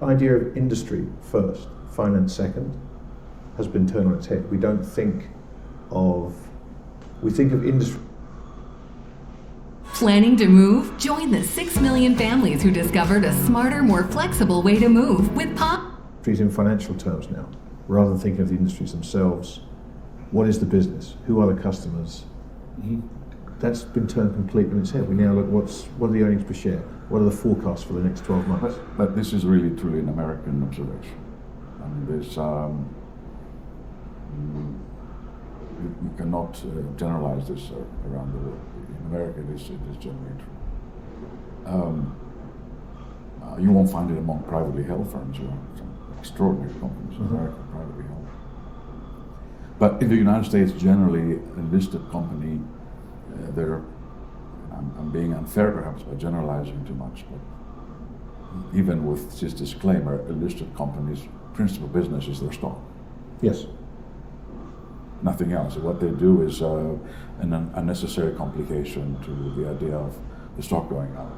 idea of industry first, finance second, has been turned on its head. We think of industry. Planning to move? Join the 6 million families who discovered a smarter, more flexible way to move with Pop. Industries in financial terms now, rather than thinking of the industries themselves. What is the business? Who are the customers? Mm-hmm. That's been turned completely on its head. We now look what are the earnings per share? What are the forecasts for the next 12 months? But this is really truly an American observation. I mean, there's you cannot generalize this around the world. In America, it is generally true. You won't find it among privately held firms. You know, some extraordinary companies in America, privately held. But in the United States, generally, a listed company, I'm being unfair perhaps by generalizing too much, but even with this disclaimer, a listed company's principal business is their stock. Yes. Nothing else. What they do is an unnecessary complication to the idea of the stock going up.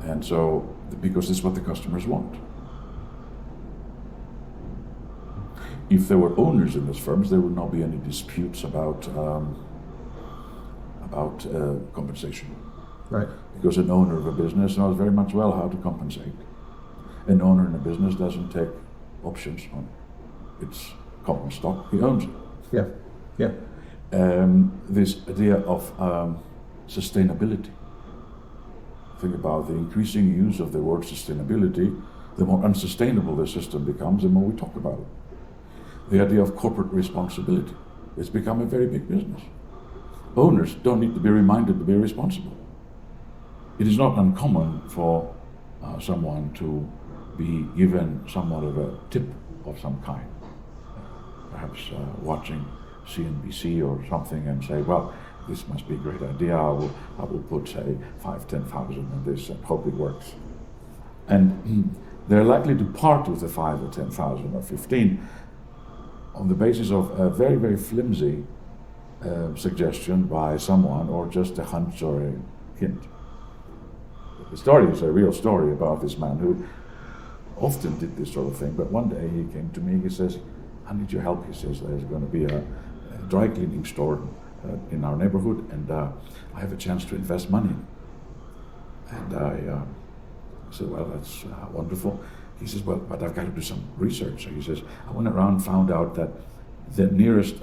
And so, because this is what the customers want. If there were owners in these firms, there would not be any disputes about compensation. Right. Because an owner of a business knows very much well how to compensate. An owner in a business doesn't take options on its common stock, he owns it. Yeah, yeah. This idea of sustainability. Think about the increasing use of the word sustainability. The more unsustainable the system becomes, the more we talk about it. The idea of corporate responsibility. It's become a very big business. Owners don't need to be reminded to be responsible. It is not uncommon for someone to be given somewhat of a tip of some kind. Perhaps watching CNBC or something and say, well, this must be a great idea, I will put, say, 5,000-10,000 on this and hope it works. And they're likely to part with the 5 or 10,000 or 15 on the basis of a very, very flimsy suggestion by someone or just a hunch or a hint. The story is a real story about this man who often did this sort of thing, but one day he came to me, he says, I need your help. He says, there's going to be a dry cleaning store in our neighborhood, and I have a chance to invest money. And I said, well, that's wonderful. He says, well, but I've got to do some research. So he says, I went around and found out that the nearest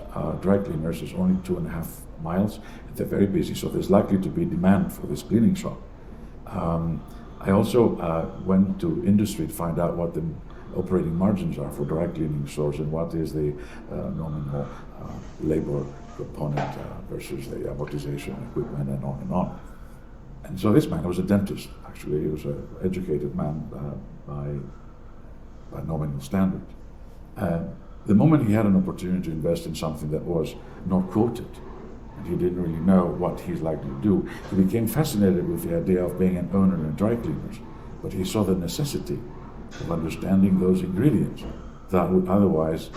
dry cleaners is only 2.5 miles. They're very busy, so there's likely to be demand for this cleaning shop. I also went to industry to find out what the operating margins are for dry cleaning stores and what is the nominal labor component versus the amortization equipment and on and on. And so this man was a dentist, actually. He was an educated man by nominal standard. The moment he had an opportunity to invest in something that was not quoted, and he didn't really know what he's likely to do, he became fascinated with the idea of being an owner in dry cleaners. But he saw the necessity of understanding those ingredients that would otherwise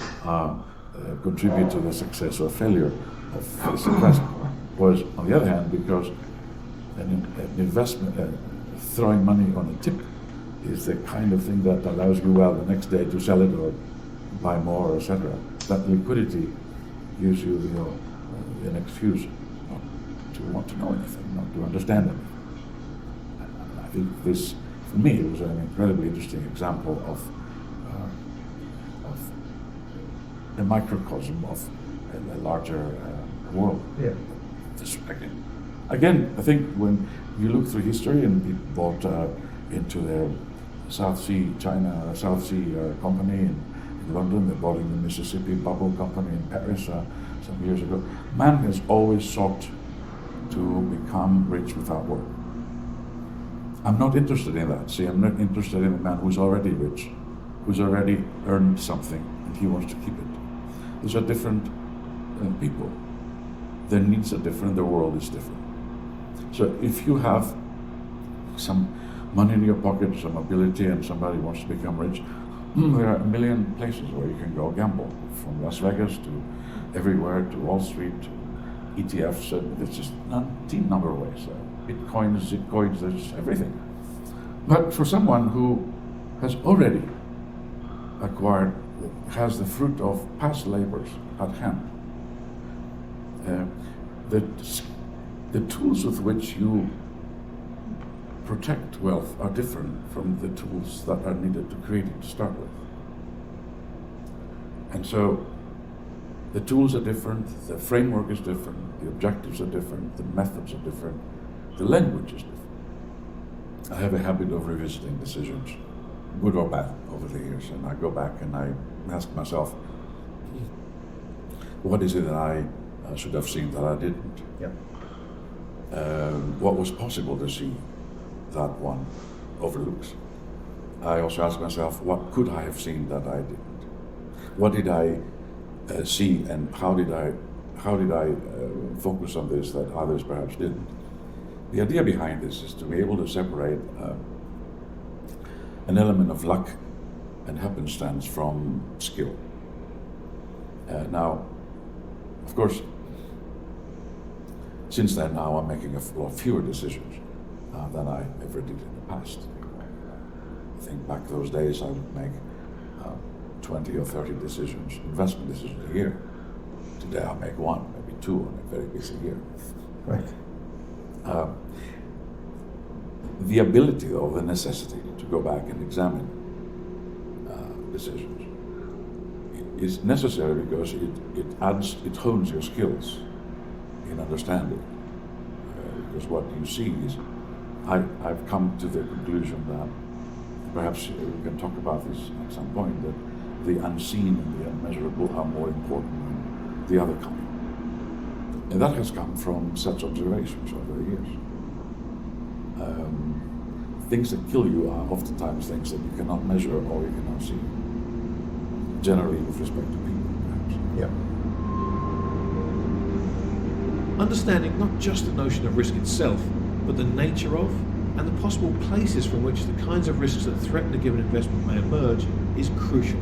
contribute to the success or failure of this investment. Whereas, on the other hand, because an investment, throwing money on a tip, is the kind of thing that allows you, well, the next day to sell it or buy more, etc. That liquidity gives you an excuse not to want to know anything, not to understand anything. I think this, for me, it was an incredibly interesting example of a microcosm of a larger world. Yeah. Again, I think when you look through history and people bought into their South Sea company in London, they bought in the Mississippi Bubble Company in Paris some years ago. Man has always sought to become rich without work. I'm not interested in that. See, I'm not interested in a man who's already rich, who's already earned something, and he wants to keep it. These are different people. Their needs are different, their world is different. So if you have some money in your pocket, some ability, and somebody wants to become rich, there are a million places where you can go gamble, from Las Vegas to everywhere, to Wall Street, to ETFs, and there's just a number of ways. Bitcoins, there's everything. But for someone who has already acquired, has the fruit of past labors at hand. The tools with which you protect wealth are different from the tools that are needed to create it to start with. And so the tools are different, the framework is different, the objectives are different, the methods are different, the language is different. I have a habit of revisiting decisions, good or bad, over the years, and I go back and I ask myself, what is it that I should have seen that I didn't? Yep. What was possible to see that one overlooks? I also ask myself, what could I have seen that I didn't? What did I see, and how did I focus on this that others perhaps didn't? The idea behind this is to be able to separate an element of luck and happenstance from skill. Now, of course, since then now I'm making a lot fewer decisions than I ever did in the past. I think back those days I would make 20 or 30 decisions, investment decisions a year. Today I make one, maybe two in a very busy year. Right. The ability, though, the necessity to go back and examine decisions is necessary because it hones your skills in understanding. Because what you see is, I've come to the conclusion that perhaps we can talk about this at some point, that the unseen and the unmeasurable are more important than the other kind. And that has come from such observations over the years. Things that kill you are oftentimes things that you cannot measure or you cannot see. Generally with respect to people, perhaps. Yeah. Understanding not just the notion of risk itself, but the nature of and the possible places from which the kinds of risks that threaten a given investment may emerge is crucial,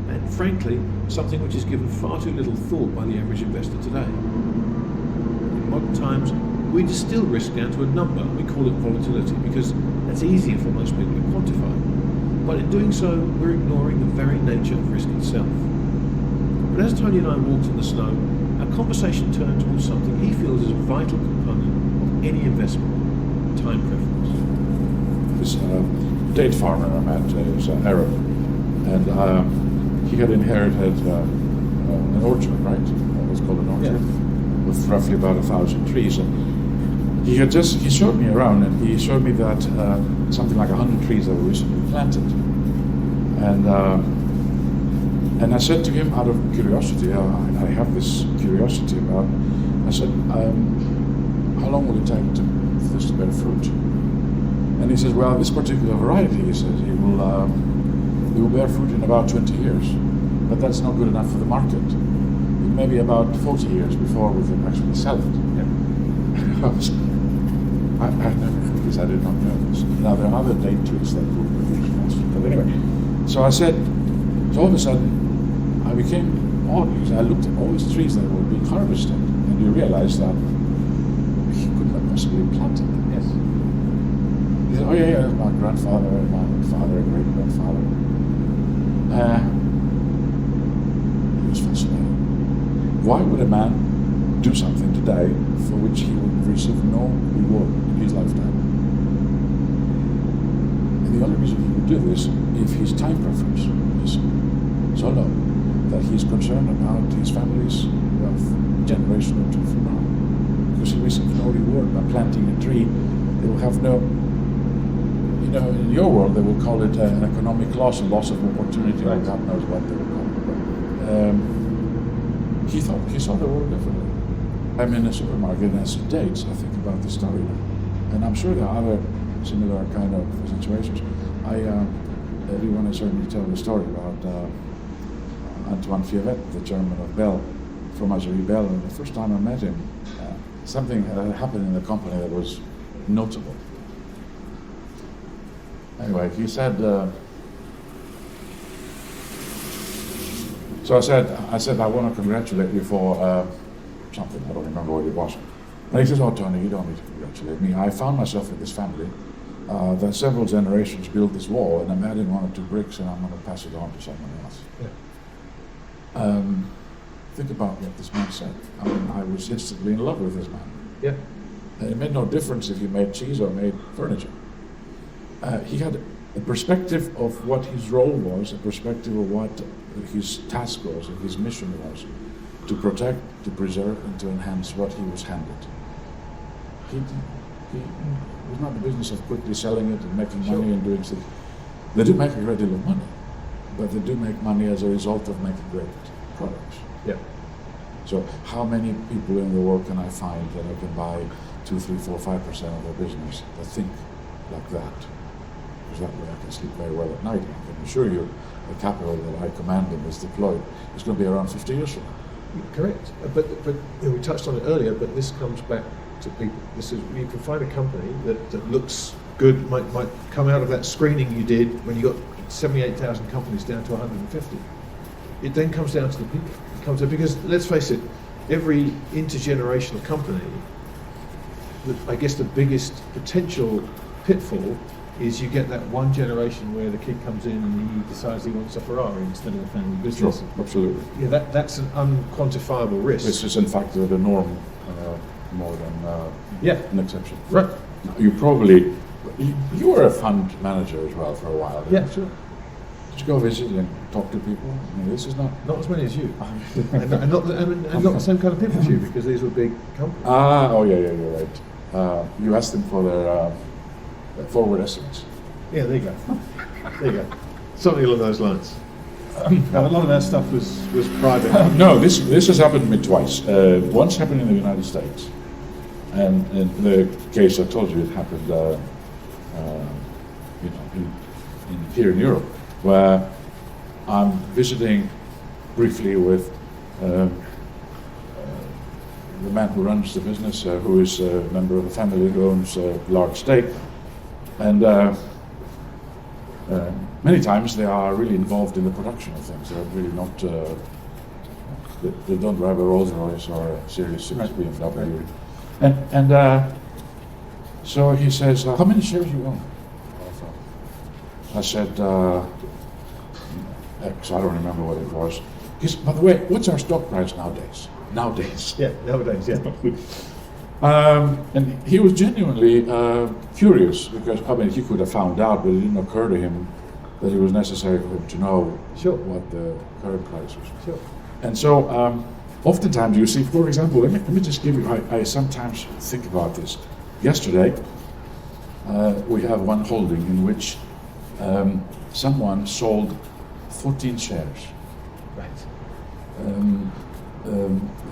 and frankly, something which is given far too little thought by the average investor today. In modern times, we distill risk down to a number, and we call it volatility, because that's easier for most people to quantify. But in doing so, we're ignoring the very nature of risk itself. But as Tony and I walked in the snow, our conversation turned towards something he feels is a vital component of any investment: time preference. This date farmer I met is an Arab, and he had inherited an orchard, right? It's called an orchard, with roughly about 1,000 trees. And he showed me around, and he showed me that something like 100 trees that were recently planted. And I said to him, out of curiosity, I have this curiosity about, I said, how long will it take for this to bear fruit? And he says, well, this particular variety, he says, it will bear fruit in about 20 years, but that's not good enough for the market. It may be about 40 years before we can actually sell it. I never knew this, I did not know this. Now there are other date trees that will produce faster, but anyway. So I said, so all of a sudden, I became odd because I looked at all these trees that were being harvested, and you realize that he couldn't have possibly planted them. Yes. He said, oh yeah, my grandfather, my father, great-grandfather. It was fascinating. Why would a man do something today for which he would receive no reward in his lifetime? And the only reason he would do this if his time preference is so low that he's concerned about his family's wealth generation or two from now. Because he receives no reward by planting a tree. They will have no, in your world they will call it an economic loss, a loss of opportunity, or God knows what they will call it. But he saw the world differently. I'm in a supermarket and I see dates, I think about this story now. And I'm sure there are other similar kind of situations. Everyone has heard me tell the story about Antoine Fievet, the chairman of Bell, Fromagerie Bell, and the first time I met him, something happened in the company that was notable. Anyway, he said, so I said, I want to congratulate you for something, I don't remember what it was. And he says, oh Tony, you don't need to congratulate me. I found myself in this family that several generations built this wall, and I'm adding 1 or 2 bricks, and I'm going to pass it on to someone else. Yeah. Think about what this man said. I mean, I was instantly in love with this man. Yeah. And it made no difference if he made cheese or made furniture. He had a perspective of what his role was, a perspective of what his task was, and his mission was, to protect, to preserve, and to enhance what he was handed. He was not in the business of quickly selling it and making money and doing things. They do make a great deal of money, but they do make money as a result of making great products. Yeah. So how many people in the world can I find that I can buy 2, 3, 4, 5% of their business that think like that? Because that way I can sleep very well at night. I can assure you the capital that I command and is deployed is going to be around 50 years from now. Correct. But we touched on it earlier, but this comes back to people. This is, you can find a company that looks good, might come out of that screening you did when you got 78,000 companies down to 150. It then comes down to the people. It comes down, because let's face it, every intergenerational company, I guess the biggest potential pitfall is you get that one generation where the kid comes in and he decides he wants a Ferrari instead of a family business. Sure, absolutely. Yeah, that's an unquantifiable risk. This is in fact the norm more than an exception. Right. You were a fund manager as well for a while. Yeah, sure. Did you go visit and talk to people? I mean, this is not as many as you, and not the same kind of people as you, because these were big companies. You're right. You asked them for their forward estimates. Yeah, there you go. There you go. Something along those lines. A lot of that stuff was private. No, this has happened to me twice. Once happened in the United States, and in the case I told you, it happened, here in Europe, where I'm visiting briefly with the man who runs the business, who is a member of the family who owns a large stake, and many times they are really involved in the production of things. They're really not. They don't drive a Rolls Royce or a Series 6 BMW. And so he says, "How many shares you own?" I said, X. I don't remember what it was. He said, "By the way, what's our stock price nowadays?" Nowadays. Yeah, nowadays. Yeah. And he was genuinely curious, because I mean he could have found out, but it didn't occur to him that it was necessary for him to know what the current price was. Sure. And so oftentimes you see, for example, let me just give you, I sometimes think about this. Yesterday we have one holding in which someone sold 14 shares. Right.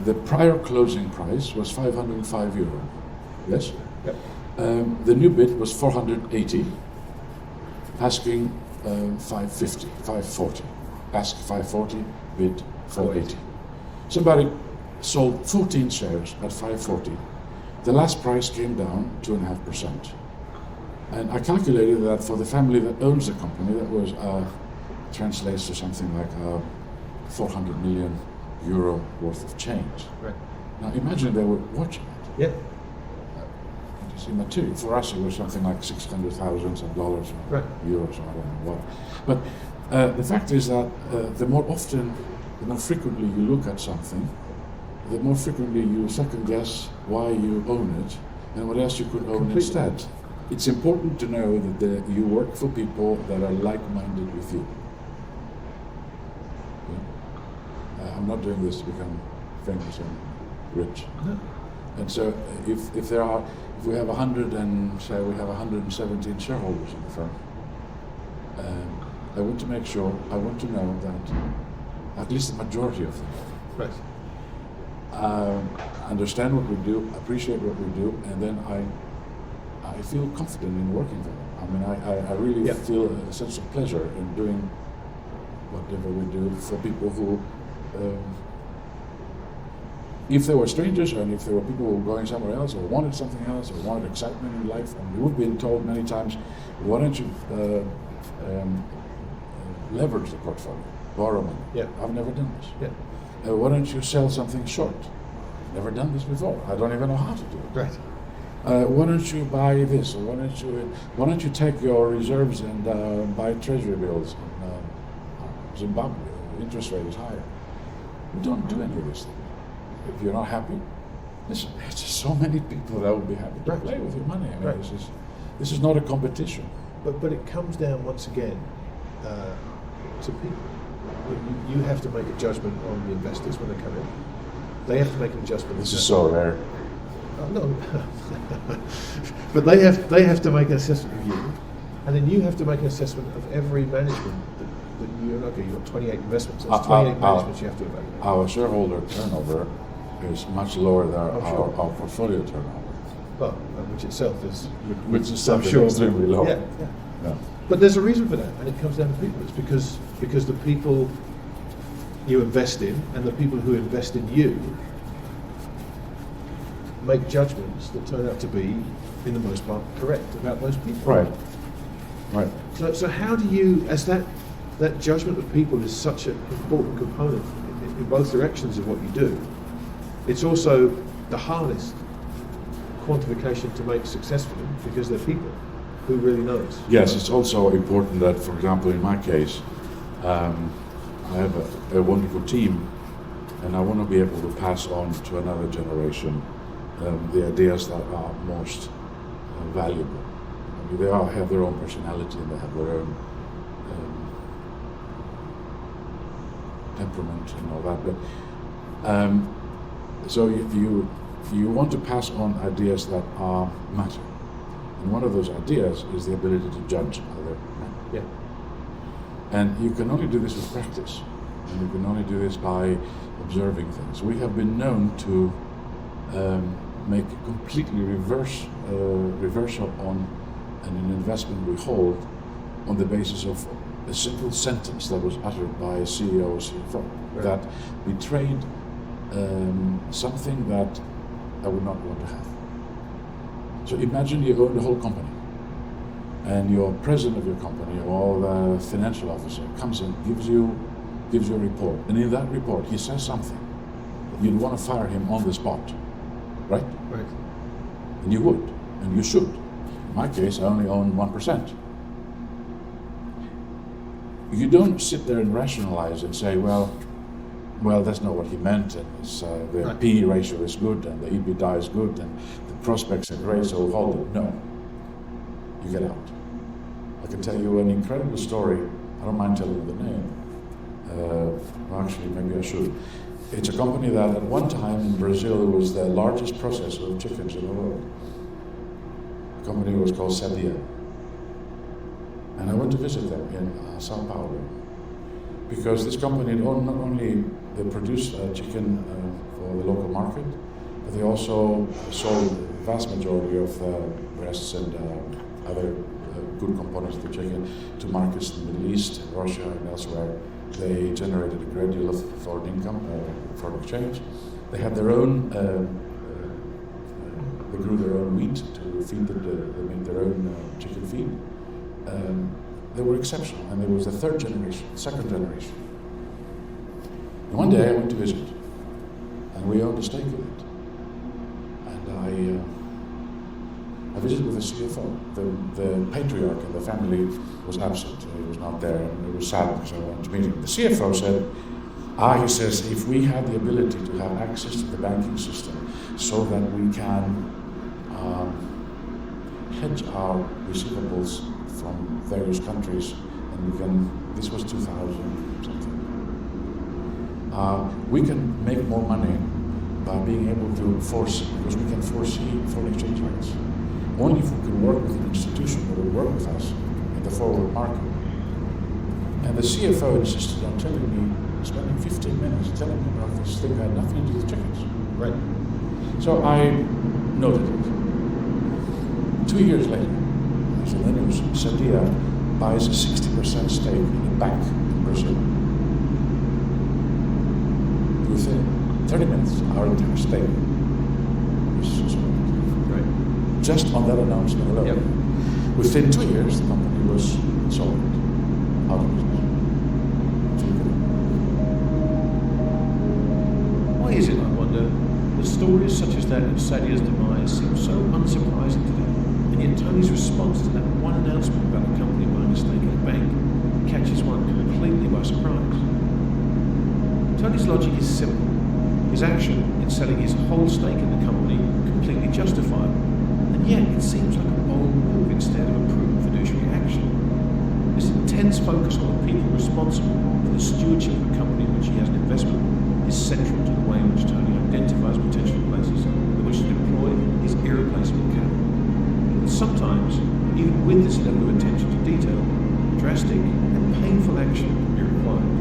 The prior closing price was €505. Yes? Yep. The new bid was 480, asking 550, 540. Ask 540, bid 480. Somebody sold 14 shares at 540. The last price came down 2.5%. And I calculated that for the family that owns the company, that was translates to something like €400 million worth of change. Right. Now imagine they were watching it. Yeah. You see, material for us it was something like $600,000 or Right. euros, or I don't know what. But the fact is that the more frequently you look at something, the more frequently you second guess why you own it and what else you could own Completely. instead. It's important to know that you work for people that are like-minded with you. Okay? I'm not doing this to become famous and rich. No. And so if we have 117 shareholders in the firm, I want to make sure, I want to know that at least the majority of them Right. Understand what we do, appreciate what we do, and then I feel confident in working for them. I mean, I really feel a sense of pleasure in doing whatever we do for people who, if they were strangers and if there were people who were going somewhere else or wanted something else or wanted excitement in life, and we've been told many times, why don't you leverage the portfolio, borrow money? Yeah. I've never done this. Yeah. Why don't you sell something short? Never done this before. I don't even know how to do it. Right. why don't you buy this, or why don't you take your reserves and buy treasury bills in Zimbabwe? Interest rate is higher. We don't do any of this thing. If you're not happy, listen, there's just so many people that would be happy to play with your money. I mean, Right. this is not a competition. But it comes down once again to people. You have to make a judgment on the investors when they come in. They have to make an adjustment. This is so rare. No, but they have to make an assessment of you, and then you have to make an assessment of every management that you. Okay, you've got 28 investments. That's 28 managements you have to evaluate. Our shareholder turnover is much lower than Oh, sure. our portfolio turnover, Well, which itself is, which is I'm something sure extremely low. Yeah. Yeah. But there's a reason for that, and it comes down to people. It's because the people you invest in and the people who invest in you make judgments that turn out to be, in the most part, correct about those people. Right. Right. So how do you, as that judgment of people is such an important component in both directions of what you do, it's also the hardest quantification to make successfully because they're people. Who really knows? Yes, it's also important that, for example, in my case, I have a wonderful team, and I want to be able to pass on to another generation the ideas that are most valuable. I mean, they all have their own personality and they have their own temperament and all that. But so if you want to pass on ideas that are matter. And one of those ideas is the ability to judge other men. Yeah. And you can only do this with practice. And you can only do this by observing things. We have been known to make a completely reversal on an investment we hold on the basis of a simple sentence that was uttered by a CEO or CFO that betrayed something that I would not want to have. So imagine you own the whole company, and your president of your company or the financial officer comes in, gives you a report, and in that report he says something. You'd want to fire him on the spot, right? Right. And you would, and you should. In my case, I only own 1%. You don't sit there and rationalize and say, well, that's not what he meant, and the Right. PE ratio is good, and the EBITDA is good, and the prospects are great, so we'll hold it. No. You get out. I can tell you an incredible story. I don't mind telling you the name. Well, actually, maybe I should. It's a company that at one time in Brazil was the largest processor of chickens in the world. The company was called Sadia. And I went to visit them in Sao Paulo, because this company not only they produced chicken for the local market, but they also sold the vast majority of breasts and other good components of the chicken to markets in the Middle East, Russia, and elsewhere. They generated a great deal of foreign income, foreign exchange. They had their own, they grew their own wheat to feed them, they made their own chicken feed. They were exceptional, and it was the third generation, second generation. And one day I went to visit, and we owned a stake in it. And I visited with the CFO. The patriarch in the family was absent; he was not there, and it was sad because I wanted to meet him. The CFO said, he says, if we had the ability to have access to the banking system so that we can hedge our receivables from various countries, and we can, this was 2000 something, we can make more money by being able to foresee, because we can foresee foreign exchange rates. Only if we can work with an institution that will work with us in the forward market. And the CFO insisted on telling me, spending 15 minutes telling me about this thing that had nothing to do with chickens. Right. So I noted it. 2 years later, so then it was Sadia buys a 60% stake in a bank in Brazil. Within 30 minutes, our entire stake was sold. Right. Just on that announcement alone. Yep. Within 2 years, the company was sold out of business. Why is it, I wonder, The stories such as that of Sadia's demise seem so unsurprising today, and yet Tony's response to that one announcement about the company buying a stake in a bank catches one completely by surprise. Tony's logic is simple. His action in selling his whole stake in the company completely justifiable, and yet it seems like a bold move instead of a prudent fiduciary action. This intense focus on the people responsible for the stewardship of a company in which he has an investment is central to the way in which Tony identifies potential places in which to deploy his irreplaceable capital. But sometimes, even with this level of attention to detail, drastic and painful action can be required.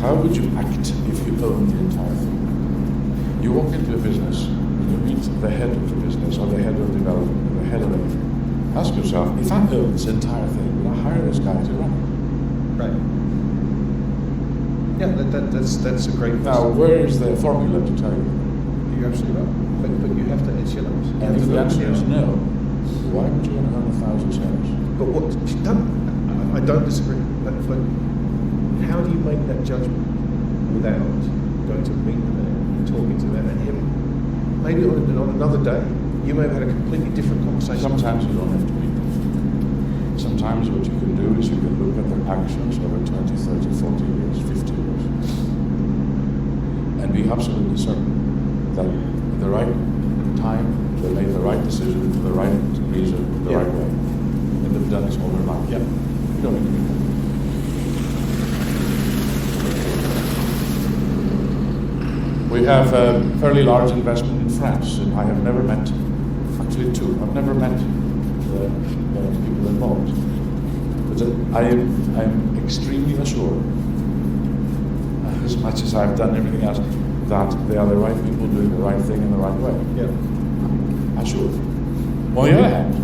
How would you act if you owned the entire thing? You walk into a business, and you meet the head of the business, or the head of development, or the head of everything. Ask yourself, if I own this entire thing, will I hire this guy to run it? Right. Yeah, that's a great question. Now, where is the formula to tell you? You're absolutely right. But you have to, it's your life. And if the answer is no, why would you want to own 1,000 shares? But what? No, I don't disagree. But how do you make that judgment without going to meet the man, talking to them, and him? Maybe on another day, you may have had a completely different conversation. Sometimes you don't have to meet them. Sometimes what you can do is you can look at their actions over 20, 30, 40 years, 50 years, and be absolutely certain that at the right time they made the right decision for the right reason, the right way. And they've done this all their life. Yeah. You don't need to meet them. We have a fairly large investment in France, and I have never met, actually two, I've never met the people involved. But I am extremely assured, as much as I've done everything else, that they are the right people doing the right thing in the right way. Yeah. Assured. On the other hand,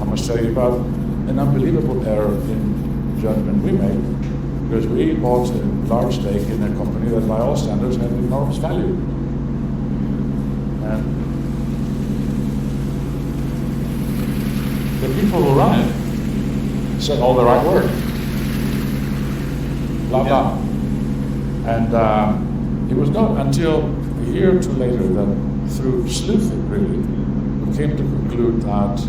I must tell you about an unbelievable error in judgment we made, because we bought a large stake in a company that by all standards had enormous value. And the people who run it said all the right words. Blah, blah. And it was not until a year or two later that, through sleuthing really, we came to conclude that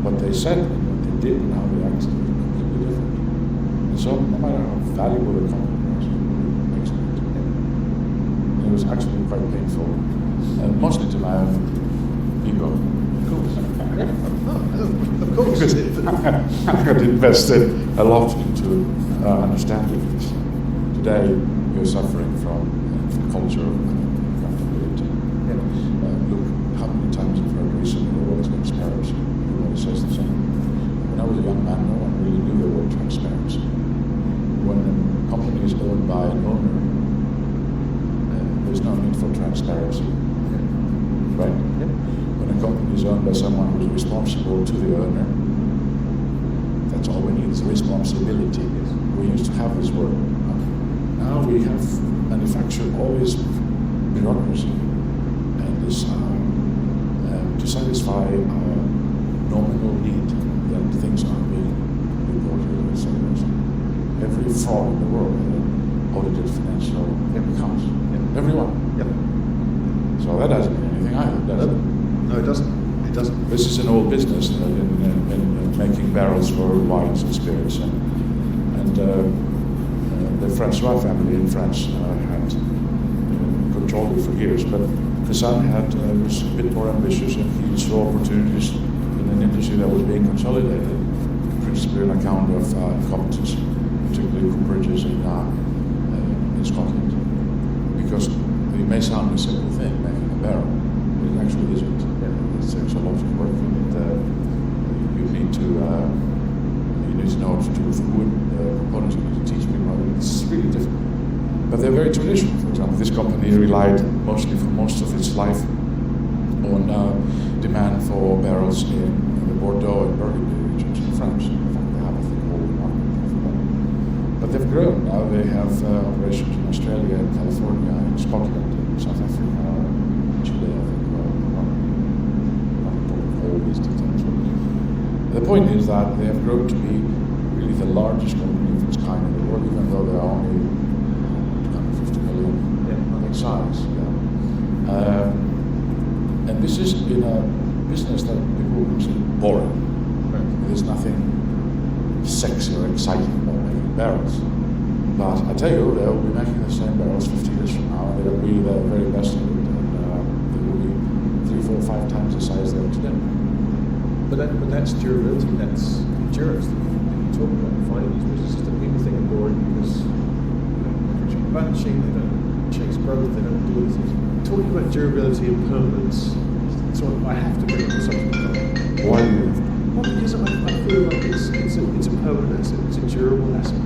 what they said and what they did and how they acted was completely different. And so, no matter how valuable the company was, it makes it. And it was actually quite painful, mostly to my own ego. Of course. Because I had invested a lot into understanding this. Today, you're suffering from culture and accountability. Look how many times I've heard recently the word transparency. Everybody says the same. When I was a young man, no one really knew the word transparency. When a company is owned by an owner, there's no need for transparency. Right? Yeah. When a company is owned by someone who is responsible to the owner, that's all we need is responsibility. We used to have this word. Now we have manufactured all this bureaucracy and this to satisfy our nominal need that things are being reported, etc. Every fraud in the world had audited financial accounts. Everyone. Yep. So that doesn't mean anything either, does it? No, it doesn't. It doesn't. This is an old business in making barrels for wines and spirits, and the Francois family in France had controlled it for years. But Kazan was a bit more ambitious, and he saw opportunities in an industry that was being consolidated, principally on account of competence, particularly cooperages in Scotland. Because it may sound a simple thing, making a barrel, but it actually isn't. It takes a lot of work, and you need to know what to do with the wood components. You need to teach people how to. It's really difficult. But they're very traditional. For example, this company relied mostly for most of its life on demand for barrels in the Bordeaux and Burgundy regions in France. In fact, they have, I think, all the market for that. But they've grown. Now they have operations in Australia, in California, in Scotland, in South Africa, Chile, I think. All these details. The point is that they have grown to be really the largest company of its kind in the world, even though they are only 250 million in size. Yeah. And this is in a business that people would consider boring. There's nothing sexy or exciting about making barrels. But I tell you, they'll be making the same barrels 50 years from now, and they'll be the very best of it, and they will be 3, 4, 5 times the size they are today. But that's durability, that's endurance. You talk about finding these businesses that people think are boring because they don't balance sheet, they don't chase growth, they don't do these things. Talking about durability and permanence, so I have to bring up something like that. Why do you? Well, because I feel like it's a permanent asset, it's a durable asset.